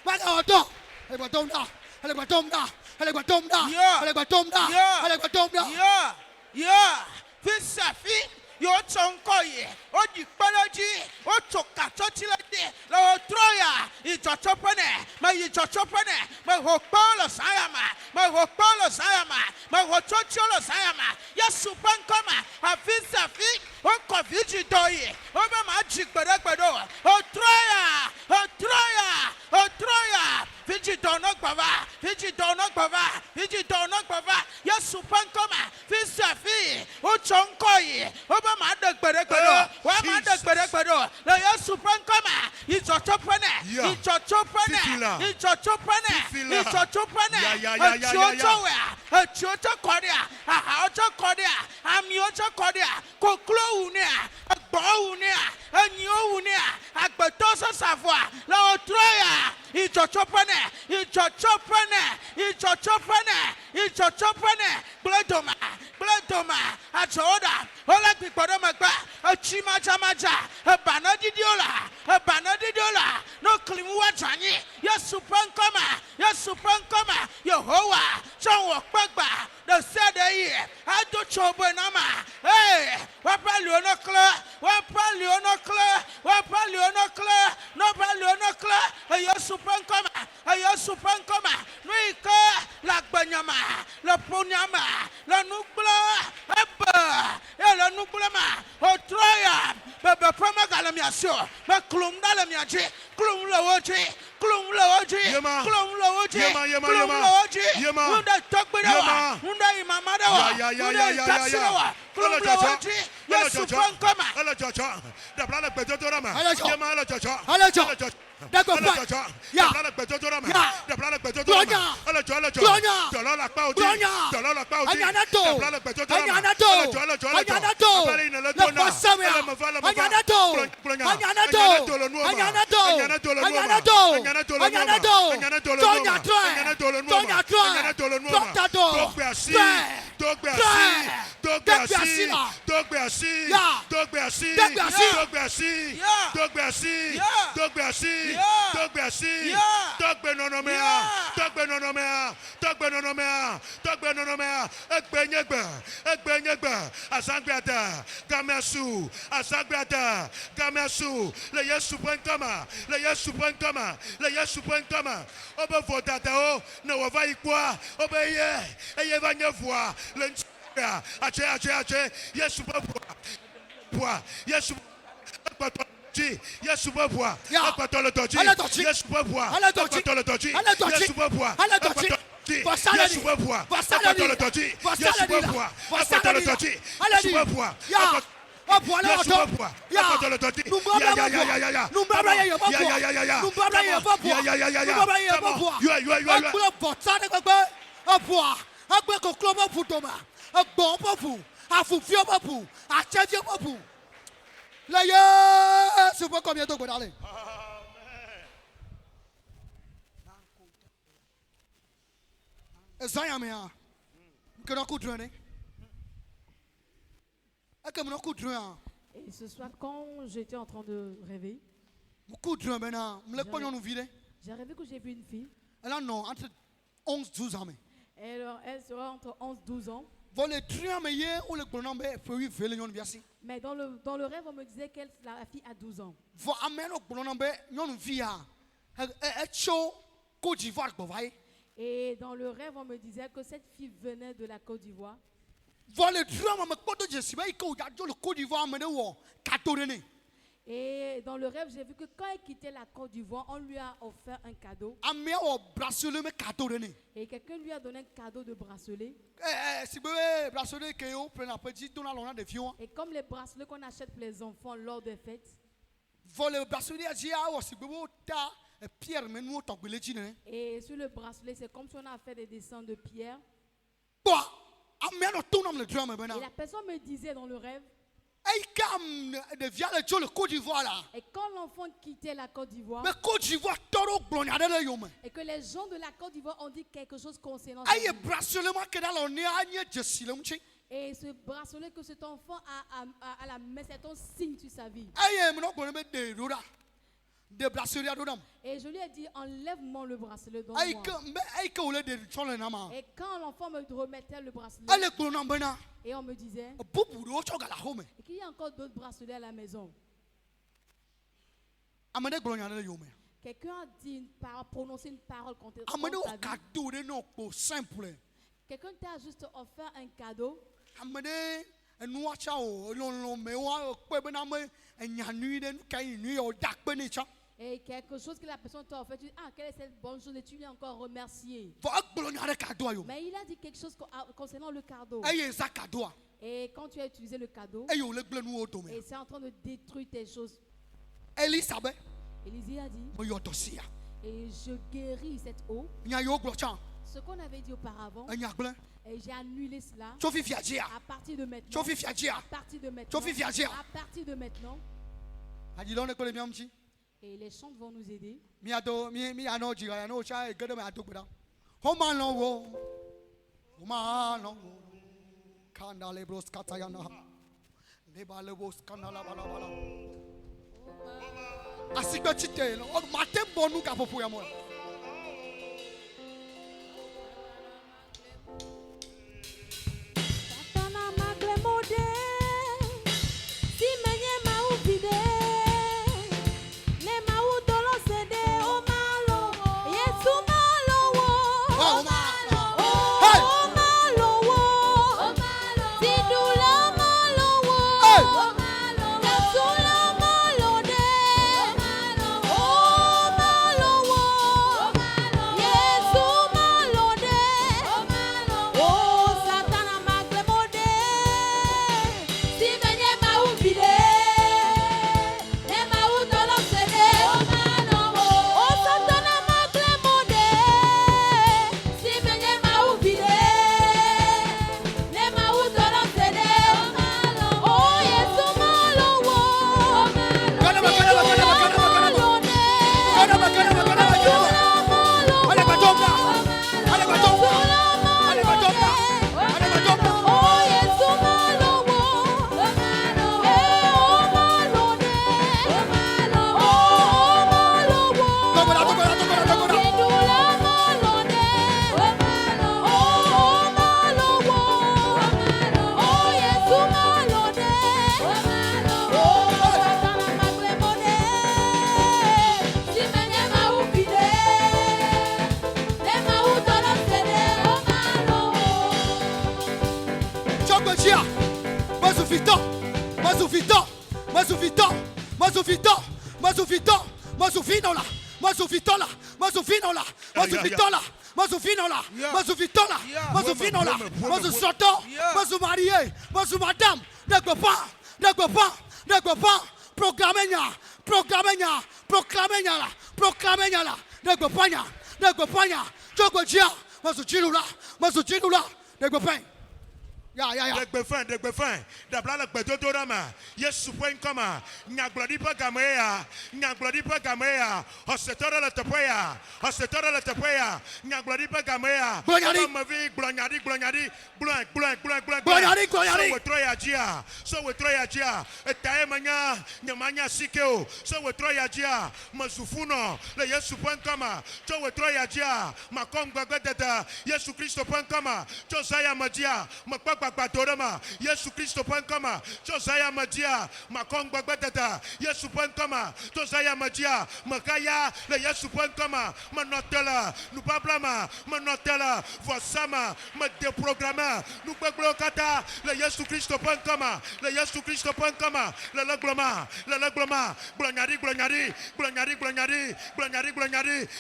Magawoto, Elebatomda, Elebatomda, Elebatomda, Yeah. Elebatomda, Yeah. Elebatomda. Yeah, yeah. Fisafi, yo chonkoye, o di pelaji, o chokatochilade, la troya, I chachopane, ma I chachopane, ma hopolo sayama, ma hopolo sayama, ma hochocholo sayama, ya supankoma, a fisafi, o koviji doye, o ma jikbedo, o troya, o troya, o troya, Fiji donok bava, Fiji donok bava, Fiji donok bava, ya supankoma, fisafi, o chonkoye, o ma degbedo, o ma degbedo, la ya supankoma, I chachopane, Yeah. I chachopane, Fifila. I chachopane, Fifila. I chachopane, Yeah, yeah, yeah, yeah, yeah, yeah. a chocha cordia, a haocha cordia, a miocha cordia, conclo unia, a bow unia, a new unia, a batosa savoie, la otroya, I chachopane, I chachopane, I chachopane, I chachopane, bledoma, bledoma, a choda, hola pipadoma, a chima chamaja, a banadidiola, no klimuwa jani, ya supankoma, Yehovah, John Wakbagba, the said year, I do chobanama, hey, Wapa Leonocla, no Leonocla, a Yosupankoma, Nuika, La Banyama, La Punyama, La Nubla, Abba, La Nublama, O Troya, Baba Promagalamia, Maclum Dalamiaji, Clum Lawoji, Yema. Clum Lawoji, Yema. Yema. Hunda Tokbida, Hunda Imamada, Yeah. Taxawa, Clum Hello, Chacha. Lawoji, Hello, Yes, Chacha. Supankoma. Hello, Chacha. The plan of Petodorama. Hello, Chacha. Yema, hello, Chacha. Hello, Chacha. Chacha. D'accord, Hello, fine. Chacha. Yeah. The plan of Petodorama. Yeah. The plan of Gloria. Petodorama. Hello, Chacha. Gloria. Dolola Paudi. Gloria. Dolola Paudi. Anyanato. The plan of Petodorama. Anyanato. Anyanato. Lefosamia. Anyanato. Anyanato. Anyanato. Tonya Troy. Tonya Troy. Doctor. Et ce soir, quand j'étais en train de rêver, j'ai rêvé que j'ai vu une fille. Elle a non, entre 11-12 ans. Elle sera entre 11-12 ans. Mais dans le rêve, on me disait que la fille a 12 ans. Et dans le rêve, on me disait que cette fille venait de la Côte d'Ivoire. Et dans le rêve, j'ai vu que quand elle quittait la Côte d'Ivoire, on lui a offert un cadeau. Et quelqu'un lui a donné un cadeau de bracelet. Et comme les bracelets qu'on achète pour les enfants lors des fêtes. Et sur le bracelet, c'est comme si on a fait des dessins de pierre. Et la personne me disait dans le rêve Et comme devient le Dieu le Côte d'Ivoire là. Et quand l'enfant quittait la Côte d'Ivoire, Mais Côte d'Ivoire toro glonyade le yome. et que les gens de la Côte d'Ivoire ont dit quelque chose concernant sa Aye vie. bracelet ma que dans l'année anye jesilem chi. Et ce bracelet que cet enfant a à la main, c'est un signe sur sa vie. Aye me no gonna be de rora. De bracelet adonam. Et je lui ai dit, enlève-moi le bracelet dans Aye moi. que ole de chole na ma. Et quand l'enfant me remettait le bracelet, Ale glonam bena. et on me disait, Bubu do choga la home. et qu'il y a encore d'autres bracelets à la maison. Amade glonyade le yome. Quelqu'un a dit une parole, prononcé une parole contre Amade o ta vie. cadeau de no po simple. Quelqu'un t'a juste offert un cadeau. Amade enu acha o lo me wa pe bena me enya nui de kai nui o dak beni cha. Et quelque chose que la personne t'a offert, tu dis, ah, quelle est cette bonne chose, et tu l'as encore remercié. Fo glonyade cadeau yo. Mais il a dit quelque chose concernant le cadeau. Aye za cadeau. Et quand tu as utilisé le cadeau, Aye o le glenu o to me. et c'est en train de détruire tes choses, Elisabeth Élisée a dit, mo yo to sia. et je guéris cette eau. Nya yo glo cha. Ce qu'on avait dit auparavant, Enya glen. et j'ai annulé cela. Chofi fiajia. À partir de maintenant, Chofi fiajia. à partir de maintenant, Chofi fiajia. à partir de maintenant, Adilon ko le miamchi. et les chants vont nous aider. Mi ado mi ano jiga ya no cha e gede me ado gbeda. Homa no wo. Homa no wo. Kanda le bros kataya na. Le ba le bros kana la bala bala. Asigbe chite lo. O mate bonu ka popo ya mo. Satana magle mode, si menye ma uvide, ne ma udolo sede o malo, Yesu malo wo, Oh, malo, Hey! o malo wo, si dula malo wo, Hey! Yesu la malo de, o malo wo, Yesu malo de, oh Satana magle mode, si menye ma uvide, ne ma udolo sede o malo wo, oh Satana magle mode, si menye ma uvide, ne ma udolo sede o malo, oh Yesu malo wo, Kadaba, kadaba, kadaba, kadaba, kadaba. Kadaba, kadaba, kadaba, kadaba. Ale batonga. Ale batonga. Ale batonga. Ale batonga. oh Yesu malo wo, oh malo de, oh malo wo. Tokola, tokola, tokola, tokola. Kedula malo de, oh malo wo, oh Yesu malo de, oh Satana magle mode, si menye ma uvide, ne ma udolo sede o malo wo. Chokochia. Mazufito. Mazufito. Mazufito. Mazufito. Mazufito. Mazufino la. Mazufito la. Mazufino la. Mazufito la. Mazufino la. Yeah. Mazufito la. Yeah. Mazufino la. Women. Mazusoto. Yeah. Mazumarié. Mazumadam. Negrepa. Negrepa. Negrepa. Proclamenya. Proclamenya. Proclamenya la. Proclamenya la. Negrepanya. Negrepanya. Chokochia. Mazuchilula. Mazuchilula. Negrepen. Ya, ya, ya. Degbe fin, dabla le gbedodo dama, Yesu point kama, nyaglodi pa gameya, osetore le tepoya, nyaglodi pa gameya, Glonyari. mavi glonyari, Glonyari, glonyari. so we troya jia, etaye manya, nyamanya sikeo, so we troya jia, mazufuno, le Yesu point kama, so we troya jia, makongwa gwadeta, Yesu Christo point kama, Josiah madia, makpakpa dorama, Yesu Christo point kama, Josiah madia, makongwa gwadeta, Yesu point kama, Josiah madia, makaya, le Yesu point kama, manotela, nous bablama, manotela, voisama, me déprogrammé, nous beglokata, le Yesu Christo point kama, le Yesu Christo point kama, le gloma, glonyari,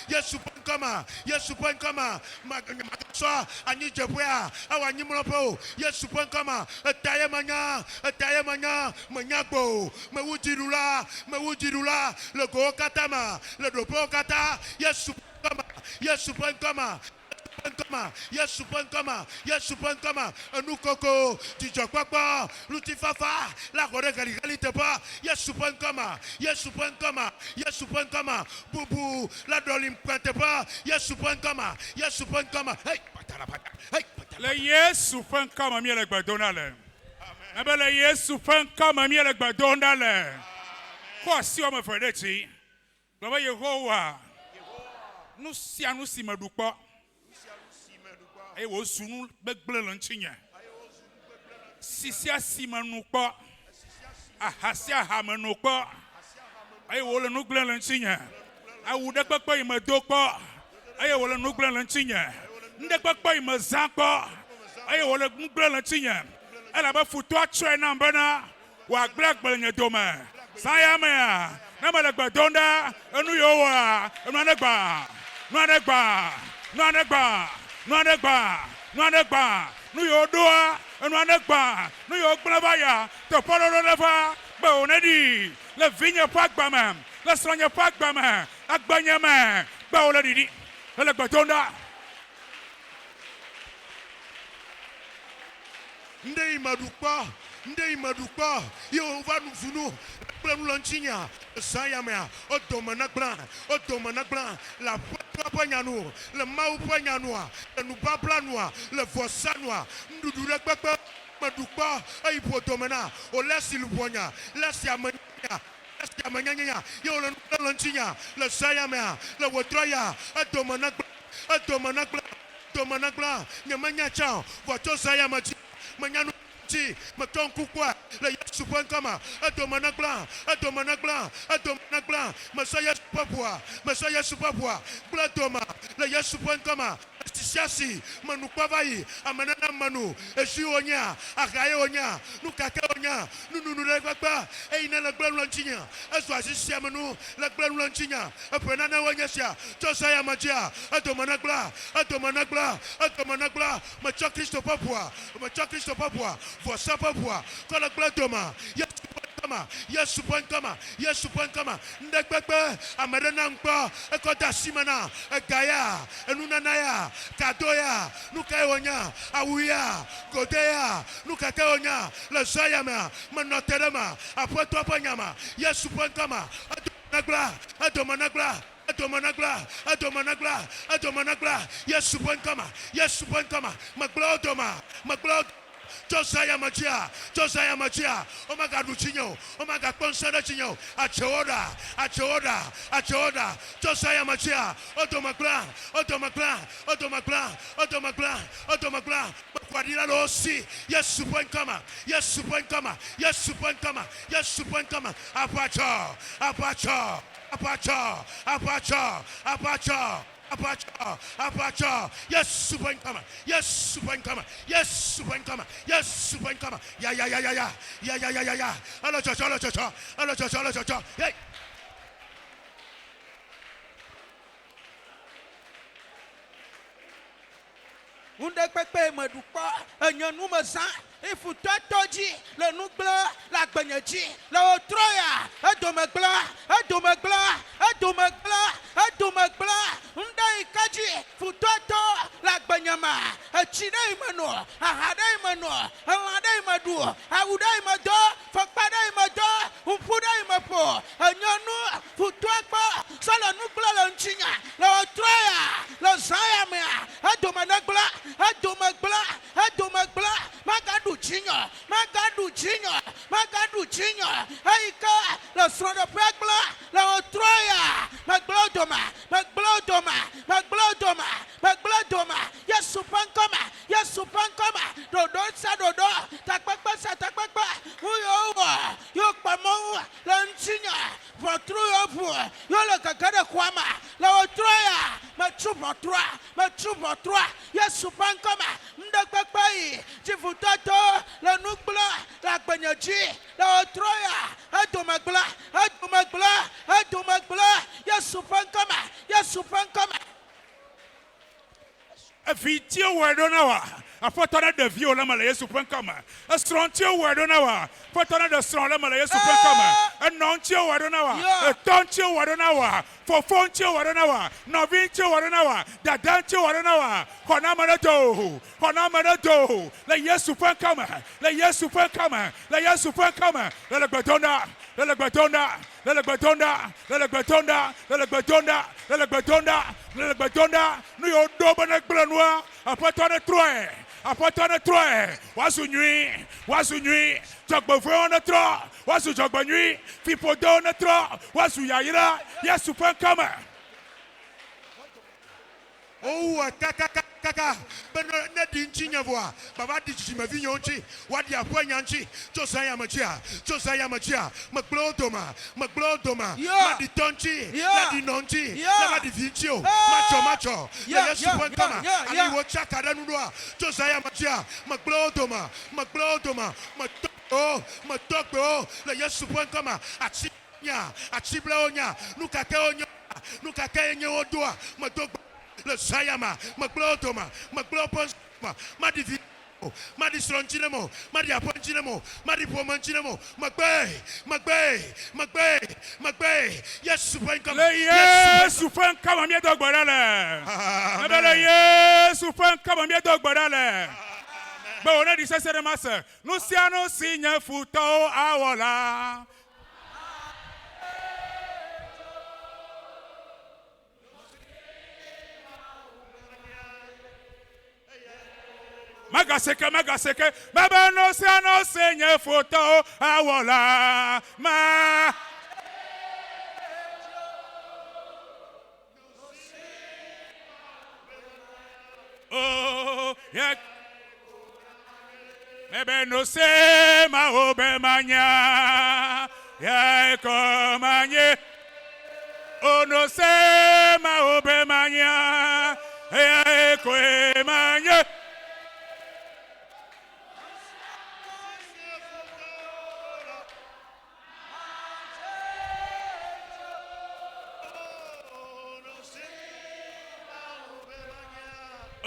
Yesu point kama, so anyi jebwa, awanyi mlopo, Yesu point kama, etaye manya, manyagbo, me wujirula, le go katama, le dopo kata, Yesu point kama, Kama, yes, Kama, yes, Kama, nous coco, tu te crois pas, l'outifafa, la réalité pas, yes, Kama, yes, Kama, yes, Kama, boubou, la dolim pointe pas, yes, Kama, yes, Kama, hey, patala, hey, Le Yesu fan kama mi le gbadona le. Abe le Yesu fan kama mi le gbadona le. Ko si o me fere ti. Baba Yehowa. Nu si anu si medukpo. Ai wo sunu begble lo nchinya. Sisia si manukpo. Ahasia ha manukpo. Ai wo le nu gble lo nchinya. Awu de pepe imedokpo. Ai wo le nu gble lo nchinya. Nde kpekpe me zakpo aye wole ngble le tinya ela ba futu atwe na mbena wa gble nye dome saya me na me le gbadonda enu yo wa enu anegba nu yo doa enu anegba nu yo gble ba ya to polo le fa ba onedi le vigne pa gba me le sonya pa gba me agbanya me ba ole didi le gbadonda Ndei madukpa, yo va nous funu, plein lanchinya, sayamea, otomana blanc, la poignano, le mau poignanoa, le nuba planoa, le vossanoa, ndudule pepe, madukpa, ay potomana, o laisse le poigna, laisse yamanya, yo le lanchinya, le sayamea, le wotroya, otomana blanc, nyamanya chao, voto sayamachi. Manyanu ti maton kukwa la Yesu kama adomana blanc masaya supapua blatoma la Yesu kama siasi manu kwavai amanana manu eshi onya akaye onya nukake onya nunu le gbagba eina la gbelu lanchinya aso asisia manu la gbelu lanchinya apena na wanysia tosaya majia adomana blanc macho Kristo papua vosa papua kola blatoma Yesu kama ndekpepe amadana nkpo ekota simana egaya enunanaya kadoya nukayonya awuya godeya nukateonya lesayama manoterema apoto panyama Yesu kama adomanagla Yesu kama maglodoma Josiah Machia, Omaga Duchinho, Omaga Consana Chinho, Achoda, Josiah Machia, Otomaclan, Quadilla Rossi, yes, Supancama, Apacha, yes, Supancama, yeah. Hello, hey. Unde pepe medukpa enyanu meza ifutatoji le nugble la gbenyeji le otroya edomegble unde ikaji futoto la gbenyama echide imeno ahade imeno elade imedu awude imedo fakpade imedo umpude imepo enyanu futokpa sala nugble le nchinya le otroya le zayamea edomegble magadu chinyo aika la srodo pegla la otroya maglodoma Yesu pankoma dodo takpakpa uyo yo pamo la nchinya potru yo le kakade kwama la otroya machupotra Yesu pankoma ndakpakpai jifutoto la nukbla la gbenyeji la otroya adomagla Yesu pankoma Afitio wedona wa. Aƒetɔ ne ɖeviwo le me le Yesu ƒe ŋkɔme. Esrɔ̃ ŋuti wɔe ɖo na wa. Aƒetɔ ne ɖe srɔ̃ le me le Yesu ƒe ŋkɔme. Enɔ ŋuti wɔe ɖo na wa. Etɔ ŋuti wɔe ɖo na wa. Fofo ŋuti wɔe ɖo na wa. Nɔvi ŋuti wɔe ɖo na wa. Dada ŋuti wɔe ɖo na wa. Xɔname ɖe do. Xɔname ɖe do. Le Yesu ƒe ŋkɔme. Le Yesu ƒe ŋkɔme. Le Yesu ƒe ŋkɔme. Le gbe dom ɖa. Le gbe dom ɖa. Le gbe dom ɖa. Le gbe dom ɖa. Le gbe dom ɖa. Le gbe dom ɖa. Le gbe dom ɖa. Nu yiwo do be ne gblẽ nua. Aƒetɔ ne trɔe. Aƒetɔ ne trɔe. Woazu nyui. Woazu nyui. Dzɔgbevɔewo ne trɔ. Woazu dzɔgbenyui. Fiƒodewo ne trɔ. Woazu yayra. Yesu ƒe ŋkɔme. Oh, kaka. But ne dinchi nyavoa. Baba di chimevi nyonchi. Wadi apwa nyanchi. Josiah machia. Maglodoma. Madi tonchi. Madi nonchi. Madi vinchio. Macho. Yesu pankama. Ali wocha kadanudwa. Josiah machia. Maglodoma. Matoko. Le Yesu pankama. Achibleonya. Nukake odoa. Matoko. Le sayama, maglotoma, magloponsma, madi madi sronchinemo, madi aponchinemo, madi pomanchinemo, magbe, yes, suppan le Yesu ƒe ŋkɔme mie do gbe ɖa le. Ebe le Yesu ƒe ŋkɔme mie do gbe ɖa le. Be wo ne ɖi sese ɖe ma se. Nu sia nu si nye futɔwo awɔ la. Magaseke. Baba no se nye futɔwo awɔ la. Ma. Oh, yeah. Ebe no se ma obe manya. Ya komanye. Oh no se ma obe manya. Ya komanye.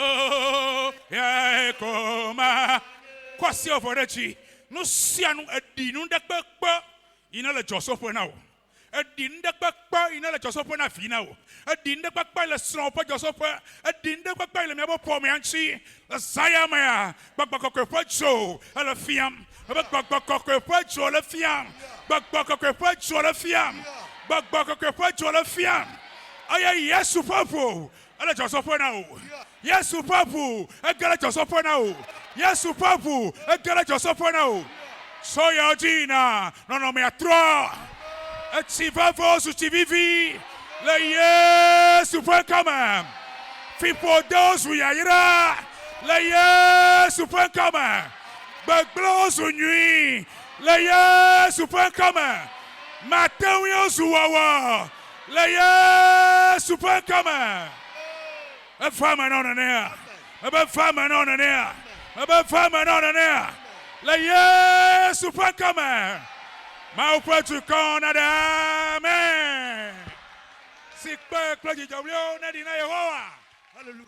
Oh, yeah, come. Kwasi oforechi. No sianu edinu ndekpekpe. Ina le Joseph na o. Edinu ndekpekpe ina le Joseph na fina o. Edinu ndekpekpe le sron po Joseph. Edinu ndekpekpe le mebo po me anchi. Le sayama. Gbagbakokopo jo le fiam. Gbagbakokopo jo le fiam. Gbagbakokopo jo le fiam. Gbagbakokopo jo le fiam. Aya Yesu papo. Ale Joseph na o. Yesu papu, egele Joseph na o. Yesu papu, egele Joseph na o. So ya jina, no me atro. Etivavo su tivivi. Le Yesu pankama. Fipo dosu ya ira. Le Yesu pankama. Beglo su nui. Le Yesu pankama. Mateo su wawa. Le Yesu pankama. A famine on an air. About famine on an air. About famine on an air. La yes, supercomer. Ma tu con amen. Sick back, plug your Nadina Yehoah. Hallelujah.